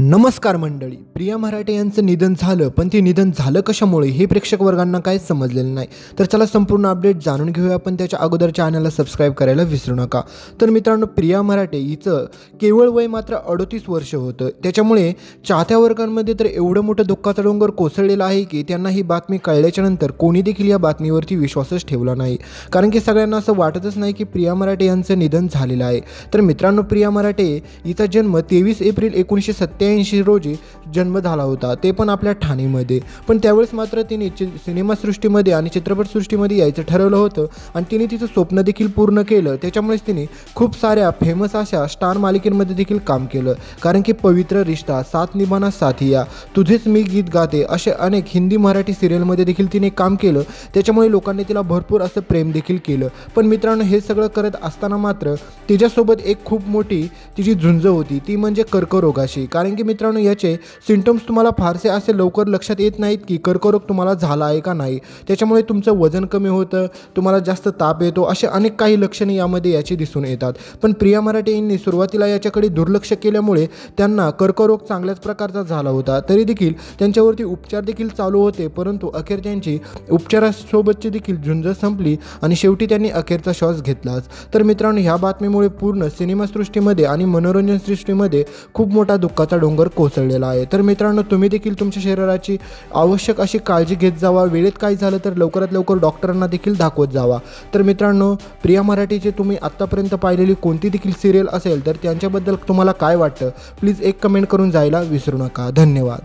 नमस्कार मंडळी, प्रिया मराठे यांचं निधन झालं, पण ते निधन झालं कशामुळे हे प्रेक्षक वर्गांना काहीच समजलेलं नाही. तर चला संपूर्ण अपडेट जाणून घेऊया, पण त्याच्या अगोदर चॅनलला सबस्क्राईब करायला विसरू नका. तर मित्रांनो, प्रिया मराठे हिचं केवळ वय मात्र 38 वर्ष होतं. त्याच्यामुळे चाहत्या वर्गांमध्ये तर एवढं मोठं दुःखाचा डोंगर कोसळलेला आहे की त्यांना ही बातमी कळल्याच्यानंतर कोणी देखील या बातमीवरती विश्वासच ठेवला नाही. कारण की सगळ्यांना असं वाटतच नाही की प्रिया मराठे यांचं निधन झालेलं आहे. तर मित्रांनो, प्रिया मराठे हिचा जन्म 23 एप्रिल 1987 रोजी जन्म झाला होता, ते पण आपल्या ठाणेमध्ये. पण त्यावेळेस मात्र तिने सिनेमासृष्टीमध्ये आणि चित्रपटसृष्टीमध्ये यायचं ठरवलं होतं आणि तिने तिचं स्वप्न देखील पूर्ण केलं. त्याच्यामुळेच तिने खूप साऱ्या फेमस अशा स्टार मालिकेमध्ये देखील काम केलं. कारण की पवित्र रिश्ता, साथ निभाना साथिया, तुझेच मी गीत गाते असे अनेक हिंदी मराठी सिरियलमध्ये देखील तिने काम केलं. त्याच्यामुळे लोकांनी तिला भरपूर असं प्रेम देखील केलं. पण मित्रांनो, हे सगळं करत असताना मात्र तिच्यासोबत एक खूप मोठी तिची झुंज होती, ती म्हणजे कर्करोगाशी. कारण की मित्रांनो, याचे सिम्पटम्स तुम्हाला फारसे असे लवकर लक्षात येत नाहीत की कर्करोग तुम्हाला झाला आहे का नाही. त्याच्यामुळे तुमचं वजन कमी होतं, तुम्हाला जास्त ताप येतो, असे अनेक काही लक्षणे यामध्ये याची दिसून येतात. पण प्रिया मराठे यांनी सुरुवातीला याच्याकडे दुर्लक्ष केल्यामुळे त्यांना कर्करोग चांगल्याच प्रकारचा झाला होता. तरी देखील त्यांच्यावरती उपचार देखील चालू होते, परंतु अखेर त्यांची उपचारासोबतची देखील झुंज संपली आणि शेवटी त्यांनी अखेरचा श्वास घेतलाच. तर मित्रांनो, ह्या बातमीमुळे पूर्ण सिनेमासृष्टीमध्ये आणि मनोरंजन सृष्टीमध्ये खूप मोठा दुःखाचा डोंगर कोसळलेला आहे. तर मित्रांनो, तुम्ही देखील तुमच्या शरीराची आवश्यक अशी काळजी घेत जावा. वेळेत काही झालं तर लवकरात लवकर डॉक्टरांना देखील दाखवत जावा. तर मित्रांनो, प्रिया मराठेचे तुम्ही आत्तापर्यंत पाहिलेली कोणती देखील सिरियल असेल तर त्यांच्याबद्दल तुम्हाला काय वाटतं, प्लीज एक कमेंट करून जायला विसरू नका. धन्यवाद.